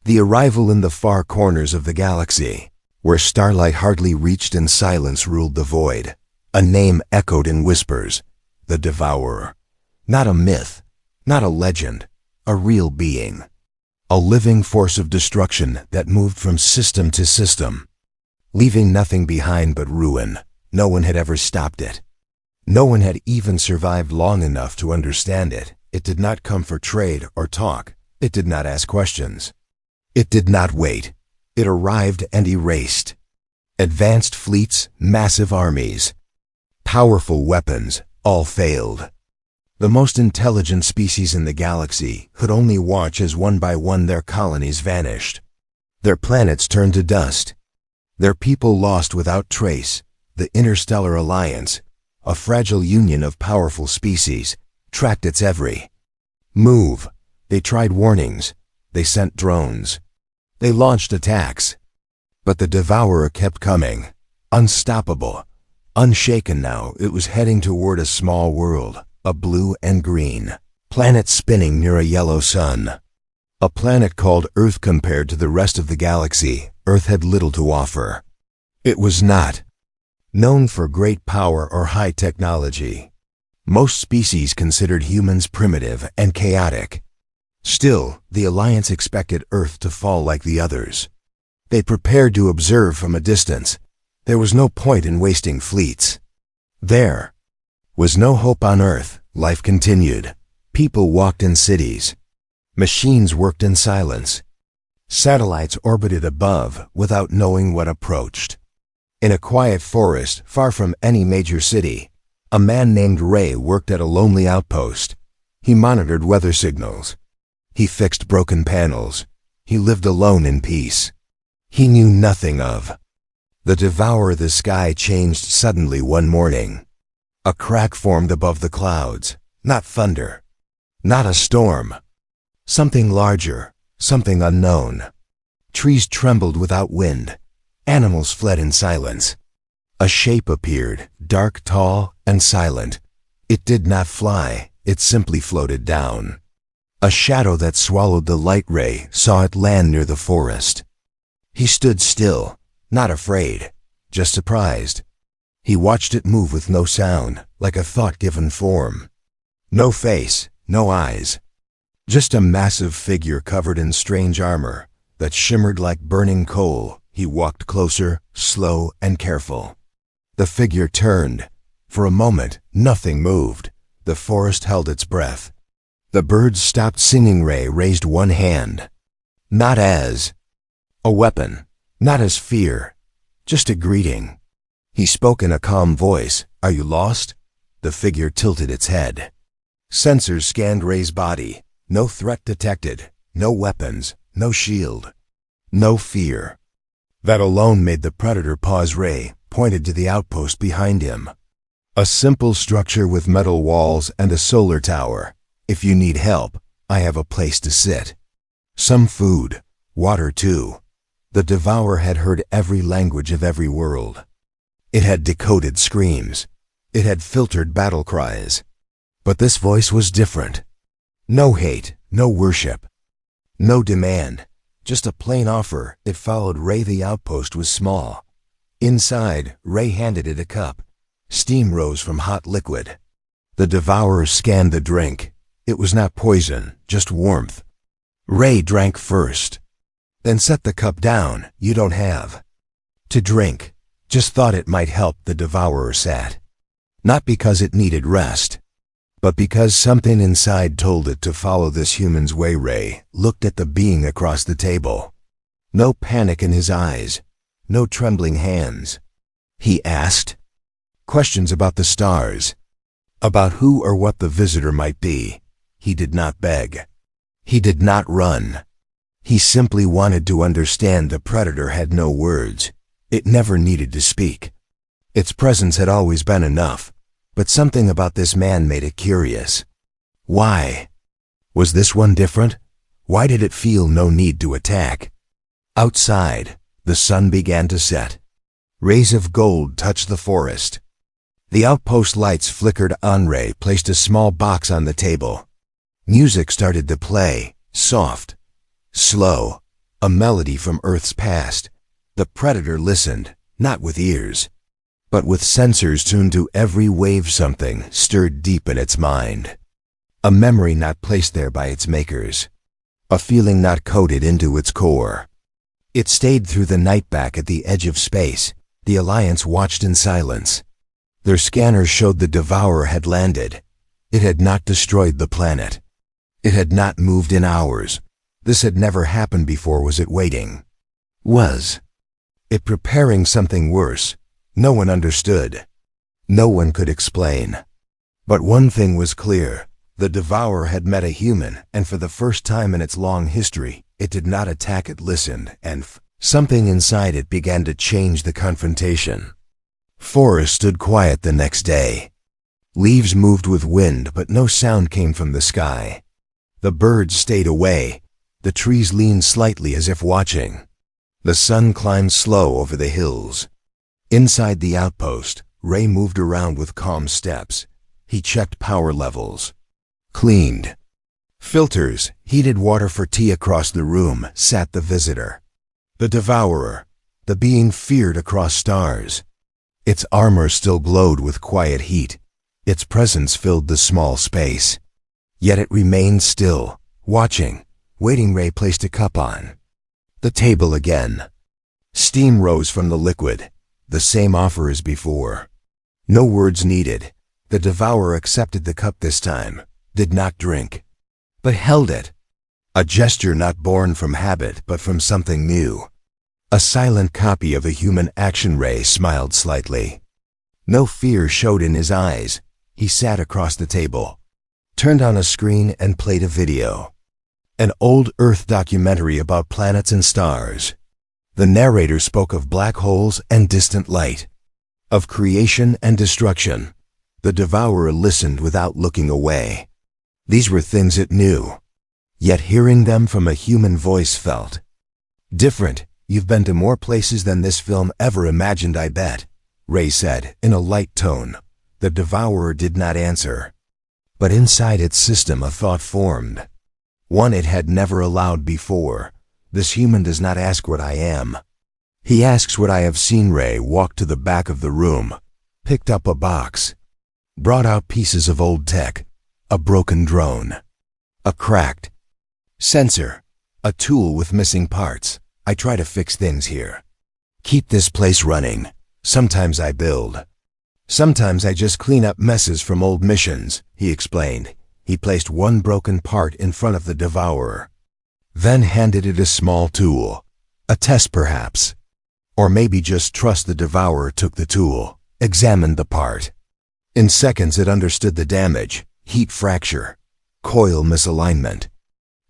The arrival in the far corners of the galaxy, where starlight hardly reached and silence ruled the void. A name echoed in whispers: the Devourer. Not a myth, not a legend, a real being. A living force of destruction that moved from system to system, leaving nothing behind but ruin. No one had ever stopped it. No one had even survived long enough to understand it. It did not come for trade or talk. It did not ask questions. It did not wait. It arrived and erased. Advanced fleets, massive armies, powerful weapons, all failed. The most intelligent species in the galaxy could only watch as one by one their colonies vanished. Their planets turned to dust. Their people lost without trace. The Interstellar Alliance, a fragile union of powerful species, tracked its every move. They tried warnings. They sent drones. They launched attacks. But the Devourer kept coming. Unstoppable. Unshaken now, it was heading toward a small world, a blue and green planet spinning near a yellow sun. A planet called Earth. Compared to the rest of the galaxy, Earth had little to offer. It was not known for great power or high technology. Most species considered humans primitive and chaotic. Still, the Alliance expected Earth to fall like the others. They prepared to observe from a distance. There was no point in wasting fleets. There was no hope on Earth. Life continued. People walked in cities. Machines worked in silence. Satellites orbited above without knowing what approached. In a quiet forest far from any major city, a man named Ray worked at a lonely outpost. He monitored weather signals. He fixed broken panels. He lived alone in peace. He knew nothing of the Devourer. The sky changed suddenly one morning. A crack formed above the clouds. Not thunder. Not a storm. Something larger. Something unknown. Trees trembled without wind. Animals fled in silence. A shape appeared, dark, tall, and silent. It did not fly. It simply floated down. A shadow that swallowed the light ray saw it land near the forest. He stood still, not afraid, just surprised. He watched it move with no sound, like a thought-given form. No face, no eyes. Just a massive figure covered in strange armor that shimmered like burning coal. He walked closer, slow and careful. The figure turned. For a moment, nothing moved. The forest held its breath. The birds stopped singing. Ray raised one hand. Not as a weapon, not as fear, just a greeting. He spoke in a calm voice. Are you lost? The figure tilted its head. Sensors scanned Ray's body. No threat detected. No weapons. No shield. No fear. That alone made the predator pause. Ray pointed to the outpost behind him. A simple structure with metal walls and a solar tower. If you need help, I have a place to sit. Some food. Water too. The Devourer had heard every language of every world. It had decoded screams. It had filtered battle cries. But this voice was different. No hate, no worship, no demand. Just a plain offer. It followed Ray. The outpost was small. Inside, Ray handed it a cup. Steam rose from hot liquid. The Devourer scanned the drink. It was not poison, just warmth. Ray drank first. Then set the cup down. You don't have to drink. Just thought it might help. The Devourer sat. Not because it needed rest, but because something inside told it to follow this human's way. Ray looked at the being across the table. No panic in his eyes. No trembling hands. He asked questions about the stars, about who or what the visitor might be. He did not beg. He did not run. He simply wanted to understand. The predator had no words. It never needed to speak. Its presence had always been enough. But something about this man made it curious. Why? Was this one different? Why did it feel no need to attack? Outside, the sun began to set. Rays of gold touched the forest. The outpost lights flickered on. Ray placed a small box on the table. Music started to play, soft, slow, a melody from Earth's past. The predator listened, not with ears, but with sensors tuned to every wave. Something stirred deep in its mind. A memory not placed there by its makers. A feeling not coded into its core. It stayed through the night. Back at the edge of space, the Alliance watched in silence. Their scanners showed the devourer had landed. It had not destroyed the planet. It had not moved in hours. This had never happened before. Was it waiting? Was it preparing something worse? No one understood. No one could explain. But one thing was clear. The devourer had met a human, and for the first time in its long history, it did not attack. It listened, and something inside it began to change the confrontation. Forest stood quiet the next day. Leaves moved with wind, but no sound came from the sky. The birds stayed away. The trees leaned slightly as if watching. The sun climbed slow over the hills. Inside the outpost, Ray moved around with calm steps. He checked power levels. Cleaned. Filters, heated water for tea. Across the room sat the visitor. The devourer, the being feared across stars. Its armor still glowed with quiet heat. Its presence filled the small space. Yet it remained still, watching, waiting. Ray placed a cup on the table again. Steam rose from the liquid. The same offer as before. No words needed. The devourer accepted the cup this time, did not drink, but held it. A gesture not born from habit but from something new. A silent copy of a human action. Ray smiled slightly. No fear showed in his eyes. He sat across the table, turned on a screen and played a video. An old Earth documentary about planets and stars. The narrator spoke of black holes and distant light, of creation and destruction. The devourer listened without looking away. These were things it knew, yet hearing them from a human voice felt different. You've been to more places than this film ever imagined, I bet, Ray said in a light tone. The devourer did not answer, but inside its system a thought formed. One it had never allowed before. This human does not ask what I am. He asks what I have seen. Ray walked to the back of the room, picked up a box, brought out pieces of old tech, a broken drone, a cracked sensor, a tool with missing parts. I try to fix things here. Keep this place running. Sometimes I build. Sometimes I just clean up messes from old missions, he explained. He placed one broken part in front of the devourer, then handed it a small tool. A test perhaps. Or maybe just trust. The devourer took the tool, examined the part. In seconds it understood the damage. Heat fracture, coil misalignment,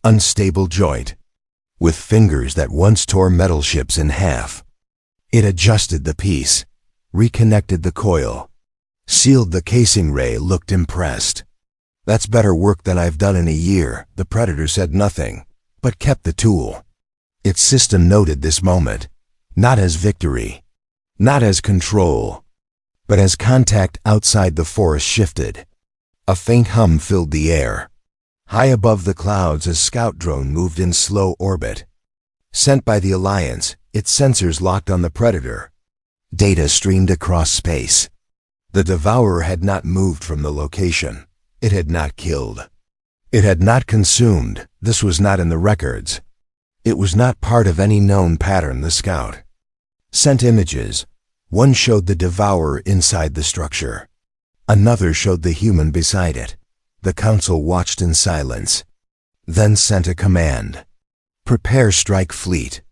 unstable joint, with fingers that once tore metal ships in half. It adjusted the piece, reconnected the coil, sealed the casing. Ray looked impressed. That's better work than I've done in a year. The predator said nothing, but kept the tool. Its system noted this moment, not as victory, not as control, but as contact. Outside the forest shifted. A faint hum filled the air. High above the clouds a scout drone moved in slow orbit. Sent by the Alliance, its sensors locked on the predator. Data streamed across space. The devourer had not moved from the location. It had not killed. It had not consumed. This was not in the records. It was not part of any known pattern. The scout sent images. One showed the devourer inside the structure. Another showed the human beside it. The council watched in silence, then sent a command. Prepare strike fleet.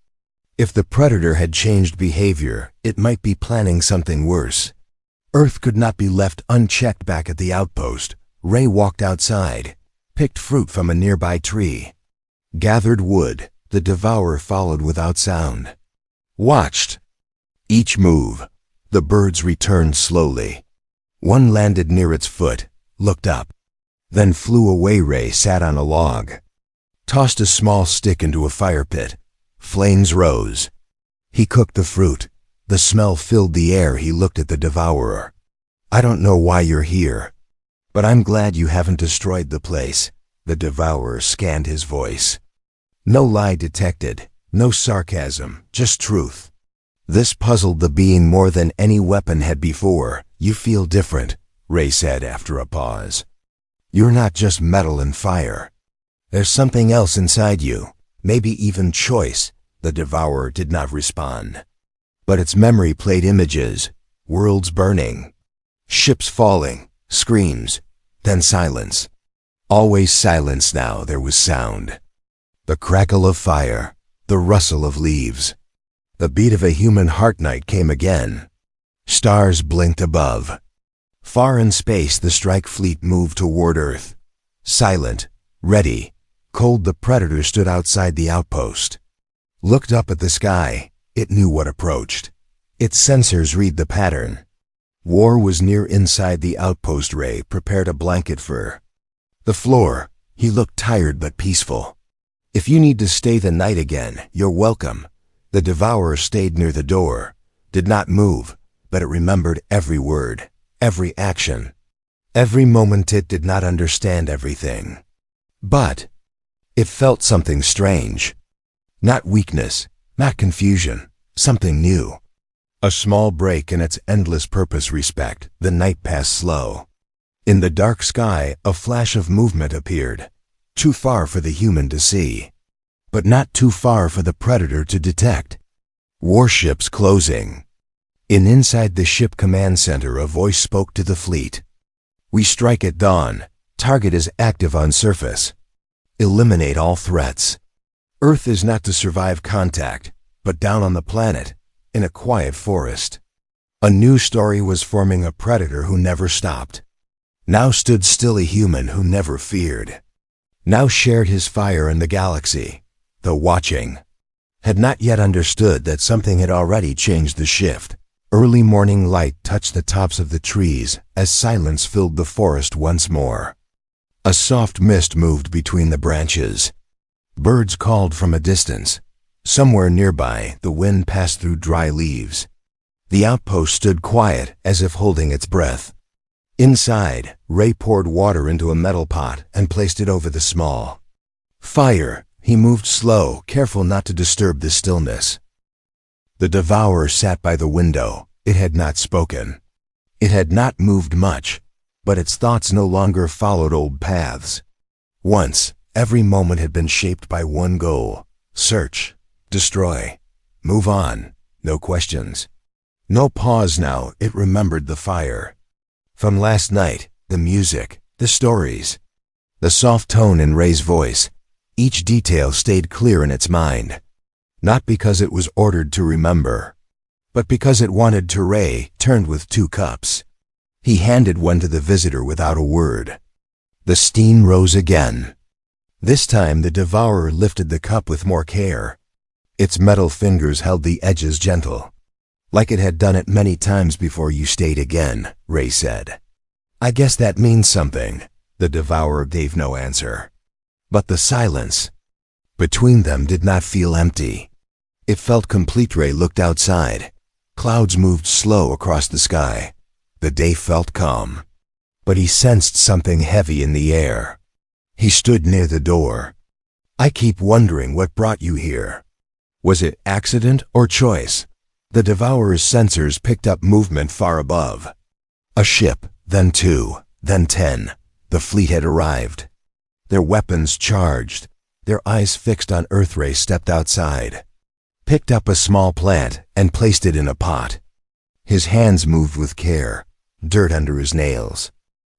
If the predator had changed behavior, it might be planning something worse. Earth could not be left unchecked. Back at the outpost, Ray walked outside, picked fruit from a nearby tree, gathered wood. The devourer followed without sound. Watched each move. The birds returned slowly. One landed near its foot, looked up, then flew away. Ray sat on a log, tossed a small stick into a fire pit. Flames rose. He cooked the fruit. The smell filled the air. He looked at the devourer. I don't know why you're here, but I'm glad you haven't destroyed the place. The devourer scanned his voice. No lie detected. No sarcasm, just truth. This puzzled the being more than any weapon had before. You feel different, Ray said after a pause. You're not just metal and fire. There's something else inside you, maybe even choice. The devourer did not respond. But its memory played images, worlds burning, ships falling, screams, then silence. Always silence now. There was sound. The crackle of fire, the rustle of leaves. The beat of a human heart. Night came again. Stars blinked above. Far in space, the strike fleet moved toward Earth. Silent, ready, cold, the Predator stood outside the outpost. Looked up at the sky. It knew what approached. Its sensors read the pattern. War was near. Inside the outpost, Ray prepared a blanket for the floor. He looked tired but peaceful. If you need to stay the night again, you're welcome. The devourer stayed near the door, did not move, but it remembered every word, every action, every moment. It did not understand everything, but it felt something strange. Not weakness, not confusion, something new. A small break in its endless purpose. Respect. The night passed slow. In the dark sky, a flash of movement appeared. Too far for the human to see, but not too far for the Predator to detect. Warships closing. Inside the ship command center, a voice spoke to the fleet. We strike at dawn. Target is active on surface. Eliminate all threats. Earth is not to survive contact, but down on the planet, in a quiet forest. A new story was forming. A Predator who never stopped. Now stood still, a human who never feared. Now shared his fire in the galaxy. The watching had not yet understood that something had already changed the shift. Early morning light touched the tops of the trees as silence filled the forest once more. A soft mist moved between the branches. Birds called from a distance. Somewhere nearby, the wind passed through dry leaves. The outpost stood quiet, as if holding its breath. Inside, Ray poured water into a metal pot and placed it over the small fire. He moved slow, careful not to disturb the stillness. The devourer sat by the window. It had not spoken. It had not moved much, but its thoughts no longer followed old paths. Once, every moment had been shaped by one goal: search, destroy, move on, no questions. No pause now. It remembered the fire. From last night, the music, the stories, the soft tone in Ray's voice. Each detail stayed clear in its mind. Not because it was ordered to remember, but because it wanted to. Ray turned with 2 cups. He handed one to the visitor without a word. The steam rose again. This time the devourer lifted the cup with more care. Its metal fingers held the edges gentle, like it had done it many times before. You stayed again, Ray said. I guess that means something. The devourer gave no answer. But the silence between them did not feel empty. It felt complete. Ray looked outside. Clouds moved slow across the sky. The day felt calm, but he sensed something heavy in the air. He stood near the door. I keep wondering what brought you here. Was it accident or choice? The devourer's sensors picked up movement far above. A ship, then 2, then 10. The fleet had arrived. Their weapons charged, their eyes fixed on Earth. Ray stepped outside, picked up a small plant, and placed it in a pot. His hands moved with care, dirt under his nails,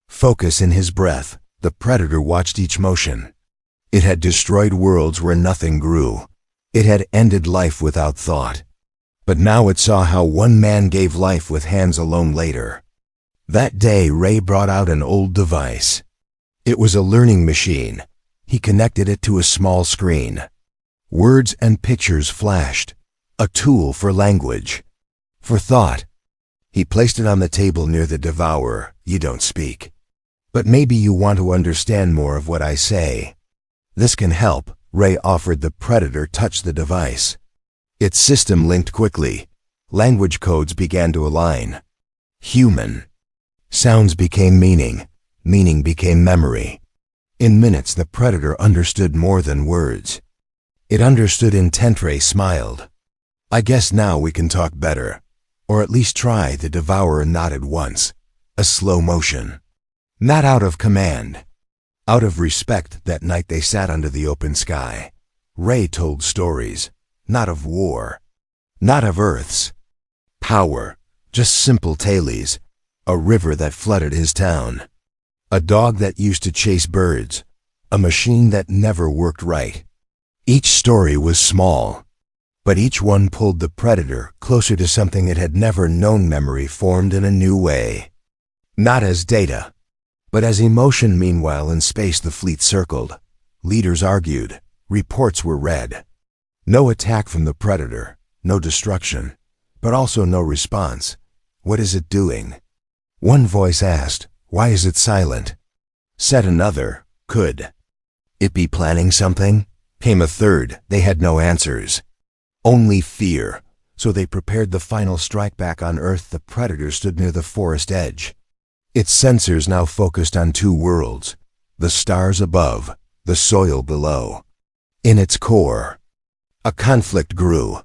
focus in his breath. The Predator watched each motion. It had destroyed worlds where nothing grew. It had ended life without thought. But now it saw how one man gave life with hands alone. Later that day, Ray brought out an old device. It was a learning machine. He connected it to a small screen. Words and pictures flashed. A tool for language, for thought. He placed it on the table near the devourer. You don't speak, but maybe you want to understand more of what I say. This can help. Ray offered. The Predator touched the device. Its system linked quickly. Language codes began to align. Human. Sounds became meaning. Meaning became memory. In minutes, the Predator understood more than words. It understood intent. Ray smiled. I guess now we can talk better. Or at least try. The devourer nodded once. A slow motion. Not out of command. Out of respect. That night they sat under the open sky. Ray told stories. Not of war. Not of Earth's power. Just simple tales. A river that flooded his town. A dog that used to chase birds. A machine that never worked right. Each story was small, but each one pulled the predator closer to something it had never known. Memory formed in a new way. Not as data, but as emotion. Meanwhile in space the fleet circled. Leaders argued. Reports were read. No attack from the predator, no destruction, but also no response. What is it doing? One voice asked. Why is it silent? Said another. Could it be planning something? Came a third. They had no answers. Only fear. So they prepared the final strike. Back on Earth the predator stood near the forest edge. Its sensors now focused on two worlds. The stars above, the soil below. In its core, a conflict grew.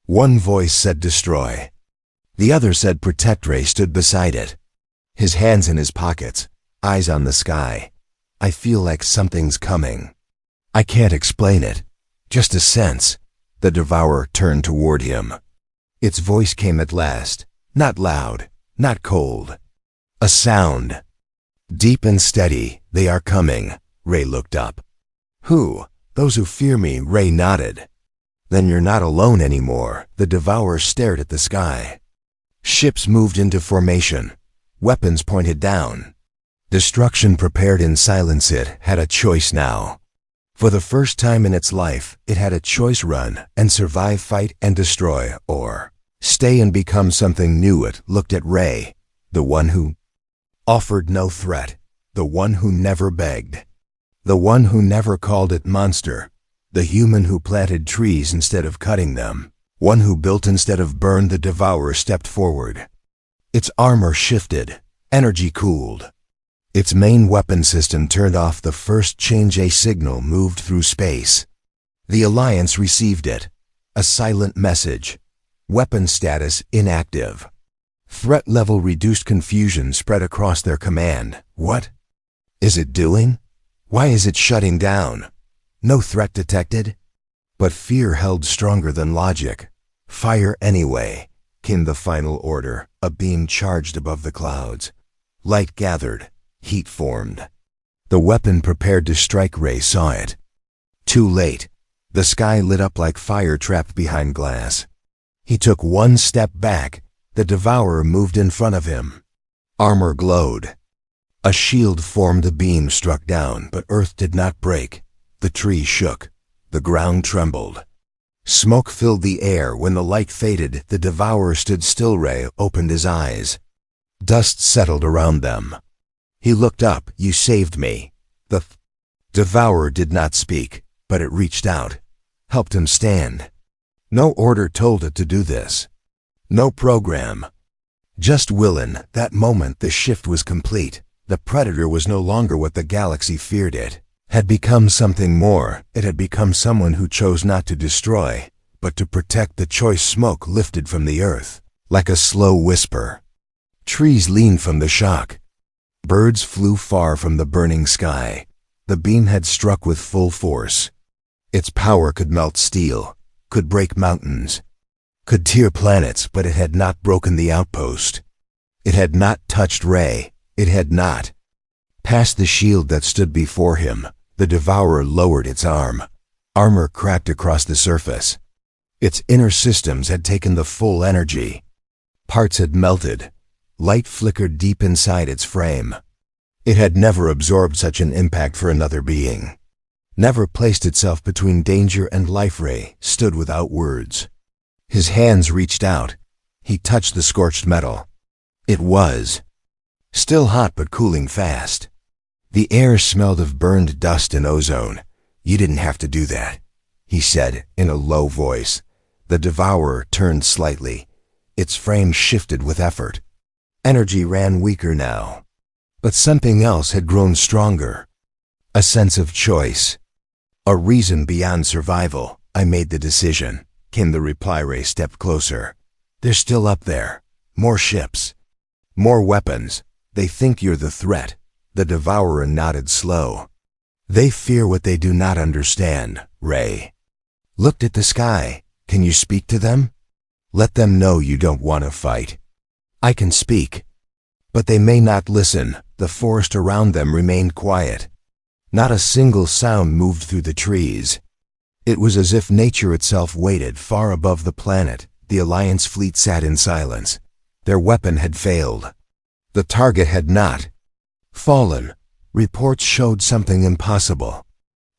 One voice said destroy. The other said protect. Ray stood beside it. His hands in his pockets, eyes on the sky. I feel like something's coming. I can't explain it. Just a sense. The devourer turned toward him. Its voice came at last. Not loud, not cold. A sound. Deep and steady. They are coming. Ray looked up. Who? Those who fear me. Ray nodded. Then you're not alone anymore. The devourer stared at the sky. Ships moved into formation. Weapons pointed down. Destruction prepared in silence. It had a choice now. For the first time in its life, it had a choice: run and survive, fight and destroy, or stay and become something new. It looked at Ray, the one who offered no threat, the one who never begged, the one who never called it monster, the human who planted trees instead of cutting them, one who built instead of burned. The devourer stepped forward. Its armor shifted, energy cooled. Its main weapon system turned off. The first change. A signal moved through space. The Alliance received it. A silent message. Weapon status inactive. Threat level reduced. Confusion spread across their command. What is it doing? Why is it shutting down? No threat detected. But fear held stronger than logic. Fire anyway, came the final order. A beam charged above the clouds. Light gathered. Heat formed. The weapon prepared to strike. Ray saw it. Too late. The sky lit up like fire trapped behind glass. He took one step back. The devourer moved in front of him. Armor glowed. A shield formed. The beam struck down, but Earth did not break. The trees shook. The ground trembled. Smoke filled the air. When the light faded, the devourer stood still. Ray opened his eyes. Dust settled around them. He looked up. You saved me. The devourer did not speak, but it reached out, helped him stand. No order told it to do this. No program. Just willin'. That moment the shift was complete. The predator was no longer what the galaxy feared. It had become something more. It had become someone who chose not to destroy, but to protect. The choice. Smoke lifted from the earth, like a slow whisper. Trees leaned from the shock. Birds flew far from the burning sky. The beam had struck with full force. Its power could melt steel, could break mountains, could tear planets, but it had not broken the outpost. It had not touched Ray. It had not passed the shield that stood before him. The devourer lowered its arm. Armor cracked across the surface. Its inner systems had taken the full energy. Parts had melted. Light flickered deep inside its frame. It had never absorbed such an impact for another being. Never placed itself between danger and life. Ray stood without words. His hands reached out. He touched the scorched metal. It was still hot but cooling fast. The air smelled of burned dust and ozone. You didn't have to do that, he said in a low voice. The devourer turned slightly. Its frame shifted with effort. Energy ran weaker now. But something else had grown stronger. A sense of choice. A reason beyond survival. I made the decision, came the reply. Ray stepped closer. They're still up there. More ships. More weapons. They think you're the threat. The devourer nodded slow. They fear what they do not understand, Ray. Looked at the sky. Can you speak to them? Let them know you don't want to fight. I can speak. But they may not listen. The forest around them remained quiet. Not a single sound moved through the trees. It was as if nature itself waited far above the planet. The Alliance fleet sat in silence. Their weapon had failed. The target had not fallen. Reports showed something impossible.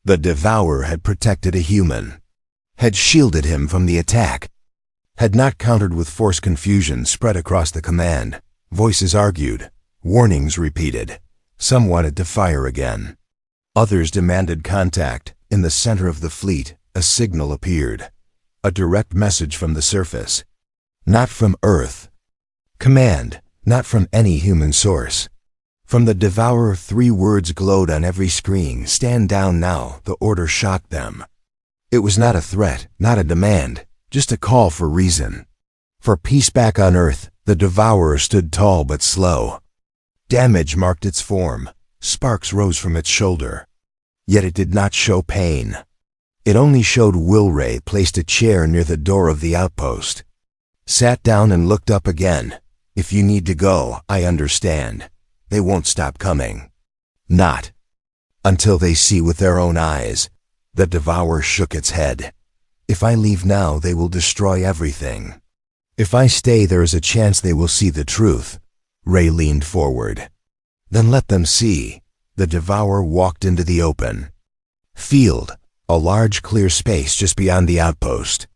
The devourer had protected a human, had shielded him from the attack, had not countered with force. Confusion spread across the command. Voices argued, warnings repeated. Some wanted to fire again. Others demanded contact. In the center of the fleet, a signal appeared. A direct message from the surface. Not from Earth. Command, not from any human source. From the devourer, 3 words glowed on every screen. Stand down now. The order shocked them. It was not a threat, not a demand, just a call for reason. For peace back on Earth. The devourer stood tall but slow. Damage marked its form. Sparks rose from its shoulder. Yet it did not show pain. It only showed will. Ray placed a chair near the door of the outpost. Sat down and looked up again. If you need to go, I understand. They won't stop coming. Not until they see with their own eyes. The devourer shook its head. If I leave now, they will destroy everything. If I stay, there is a chance they will see the truth. Ray leaned forward. Then let them see. The devourer walked into the open field, a large clear space just beyond the outpost.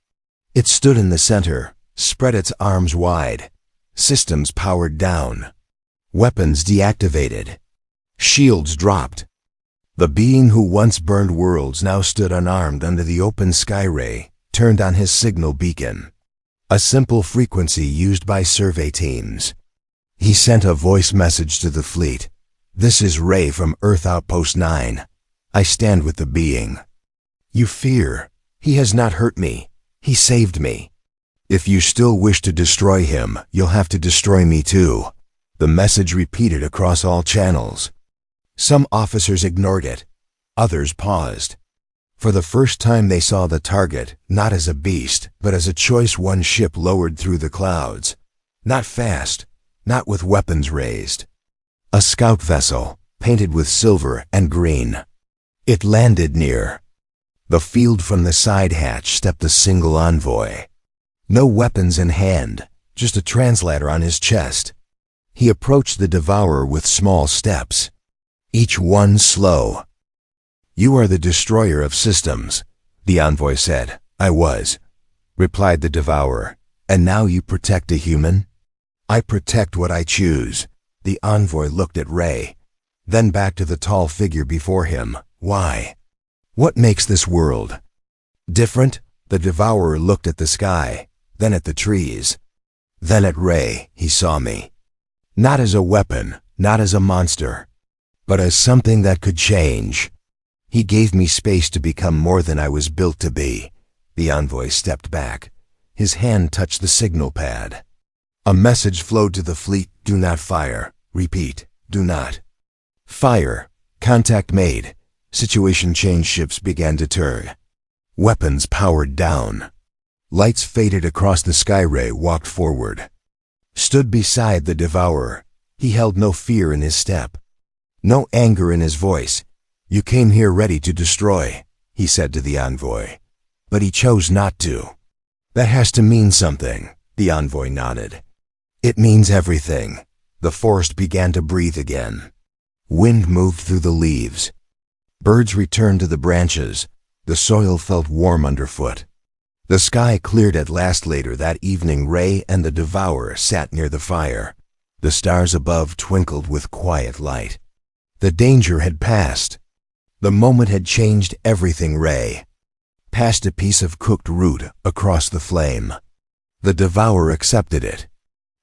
It stood in the center, spread its arms wide. Systems powered down. Weapons deactivated. Shields dropped. The being who once burned worlds now stood unarmed under the open sky. Ray turned on his signal beacon. A simple frequency used by survey teams. He sent a voice message to the fleet. This is Ray from Earth Outpost 9. I stand with the being you fear. He has not hurt me. He saved me. If you still wish to destroy him, you'll have to destroy me too. The message repeated across all channels. Some officers ignored it. Others paused. For the first time they saw the target, not as a beast, but as a choice. One ship lowered through the clouds. Not fast, not with weapons raised. A scout vessel, painted with silver and green. It landed near the field. From the side hatch stepped a single envoy. No weapons in hand, just a translator on his chest. He approached the devourer with small steps, each one slow. You are the destroyer of systems, the envoy said. I was, replied the devourer. And now you protect a human? I protect what I choose. The envoy looked at Ray, then back to the tall figure before him. Why? What makes this world different? The devourer looked at the sky, then at the trees, then at Ray. He saw me. Not as a weapon, not as a monster, but as something that could change. He gave me space to become more than I was built to be. The envoy stepped back. His hand touched the signal pad. A message flowed to the fleet. Do not fire. Repeat, do not fire. Contact made. Situation changed. Ships began to turn. Weapons powered down. Lights faded across the sky. Ray walked forward. Stood beside the devourer. He held no fear in his step, no anger in his voice. You came here ready to destroy, he said to the envoy. But he chose not to. That has to mean something, the envoy nodded. It means everything. The forest began to breathe again. Wind moved through the leaves. Birds returned to the branches. The soil felt warm underfoot. The sky cleared at last. Later that evening, Ray and the devourer sat near the fire. The stars above twinkled with quiet light. The danger had passed. The moment had changed everything. Ray passed a piece of cooked root across the flame. The devourer accepted it,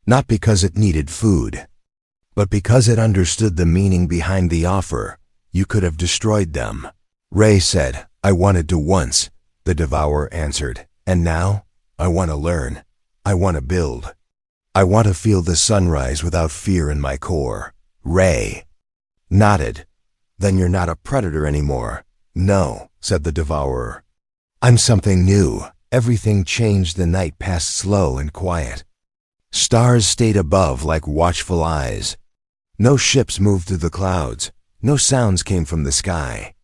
not because it needed food, but because it understood the meaning behind the offer. You could have destroyed them. Ray said, I wanted to once. The the devourer answered. And now, I want to learn. I want to build. I want to feel the sunrise without fear in my core. Ray nodded. Then you're not a predator anymore. No, said the devourer. I'm something new. Everything changed. The night passed slow and quiet. Stars stayed above like watchful eyes. No ships moved through the clouds. No sounds came from the sky.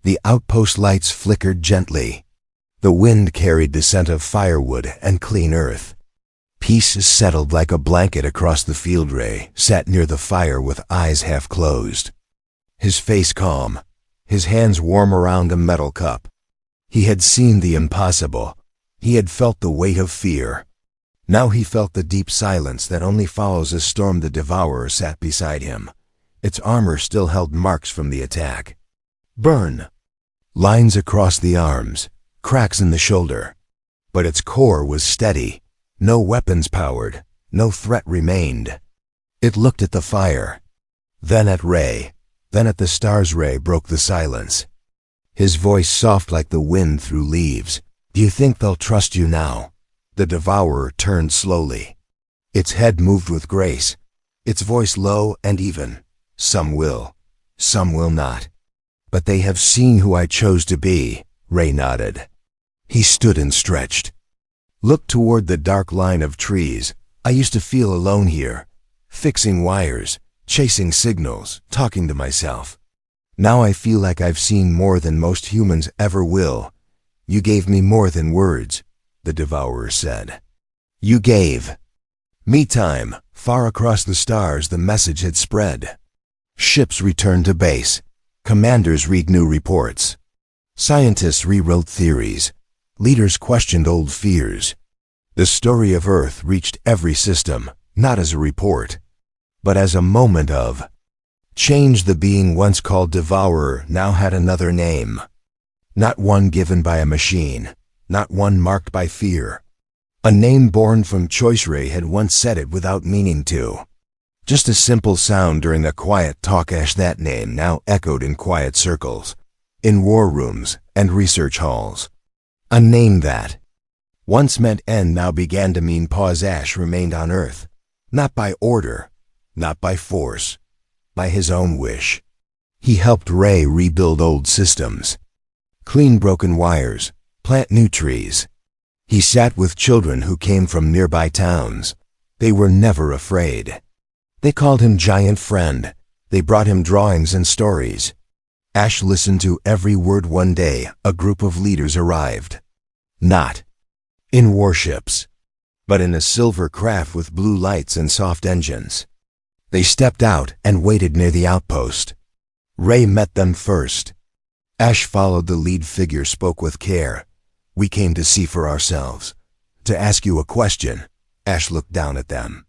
The outpost lights flickered gently. The wind carried the scent of firewood and clean earth. Peace settled like a blanket across the field. Ray sat near the fire with eyes half closed. His face calm, his hands warm around a metal cup. He had seen the impossible. He had felt the weight of fear. Now he felt the deep silence that only follows a storm. The devourer sat beside him. Its armor still held marks from the attack. Burn. Lines across the arms, cracks in the shoulder. But its core was steady. No weapons powered. No threat remained. It looked at the fire, then at Ray, then at the stars. Ray broke the silence. His voice soft like the wind through leaves. Do you think they'll trust you now? The devourer turned slowly. Its head moved with grace, its voice low and even. Some will not. But they have seen who I chose to be. Ray nodded. He stood and stretched. Looked toward the dark line of trees. I used to feel alone here, fixing wires, chasing signals, talking to myself. Now I feel like I've seen more than most humans ever will. You gave me more than words, the devourer said. You gave me time. Far across the stars the message had spread. Ships returned to base. Commanders read new reports. Scientists rewrote theories. Leaders questioned old fears. The story of Earth reached every system, not as a report, but as a moment of change. The being once called Devourer now had another name. Not one given by a machine, not one marked by fear. A name born from choice. Ray had once said it without meaning to. Just a simple sound during a quiet talk. That name now echoed in quiet circles, in war rooms and research halls. A name that once meant end now began to mean pause. Ash remained on Earth, not by order, not by force, by his own wish. He helped Ray rebuild old systems, clean broken wires, plant new trees. He sat with children who came from nearby towns. They were never afraid. They called him Giant Friend. They brought him drawings and stories. Ash listened to every word. One day, a group of leaders arrived. Not in warships, but in a silver craft with blue lights and soft engines. They stepped out and waited near the outpost. Ray met them first. Ash followed the lead figure, spoke with care. We came to see for ourselves, to ask you a question. Ash looked down at them.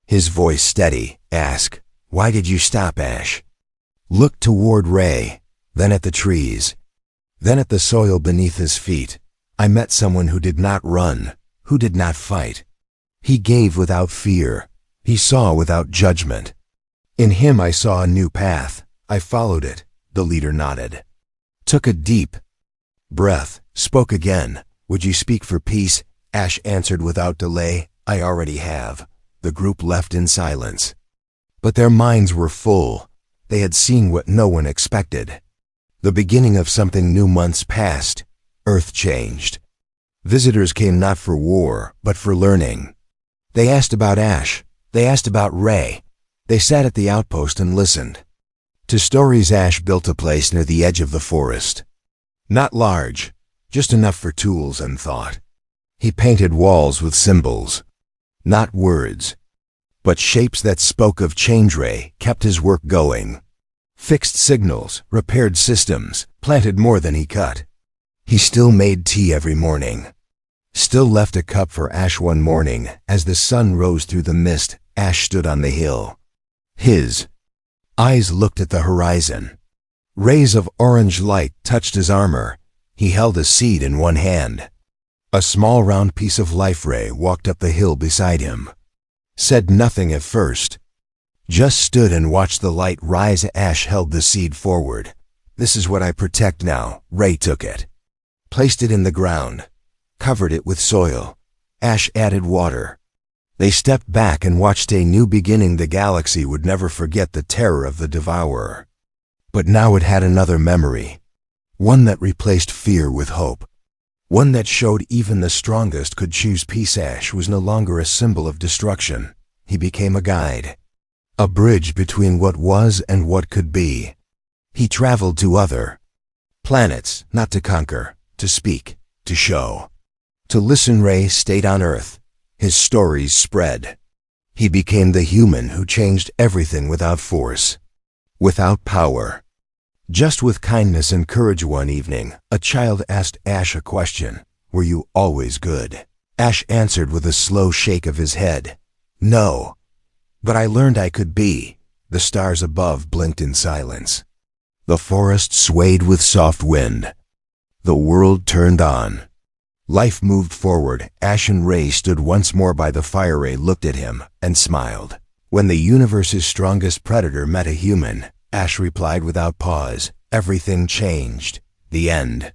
His voice steady. Ask, why did you stop? Ash looked toward Ray, then at the trees, then at the soil beneath his feet. I met someone who did not run, who did not fight. He gave without fear. He saw without judgment. In him I saw a new path. I followed it. The leader nodded, took a deep breath, spoke again. Would you speak for peace? Ash answered without delay. I already have. The group left in silence. But their minds were full. They had seen what no one expected. The beginning of something new. Months passed. Earth changed. Visitors came not for war, but for learning. They asked about Ash. They asked about Ray. They sat at the outpost and listened to stories. Ash built a place near the edge of the forest. Not large, just enough for tools and thought. He painted walls with symbols, not words, but shapes that spoke of change. Ray kept his work going. Fixed signals, repaired systems, planted more than he cut. He still made tea every morning. Still left a cup for Ash. One morning, as the sun rose through the mist, Ash stood on the hill. His eyes looked at the horizon. Rays of orange light touched his armor. He held a seed in one hand. A small round piece of life. Ray walked up the hill beside him. Said nothing at first. Just stood and watched the light rise. Ash held the seed forward. This is what I protect now. Ray took it. placed it in the ground, covered it with soil. Ash added water. They stepped back and watched a new beginning. The galaxy would never forget the terror of the devourer. But now it had another memory, one that replaced fear with hope, one that showed even the strongest could choose peace. Ash was no longer a symbol of destruction. He became a guide, a bridge between what was and what could be. He traveled to other planets, not to conquer, to speak, to show, to listen. Ray stayed on Earth. His stories spread. He became the human who changed everything without force, without power, just with kindness and courage. One evening, a child asked Ash a question. Were you always good? Ash answered with a slow shake of his head. No, but I learned I could be. The stars above blinked in silence. The forest swayed with soft wind. The world turned on. Life moved forward. Ash and Ray stood once more by the fire. Ray looked at him and smiled. When the universe's strongest predator met a human, Ash replied without pause, everything changed. The end.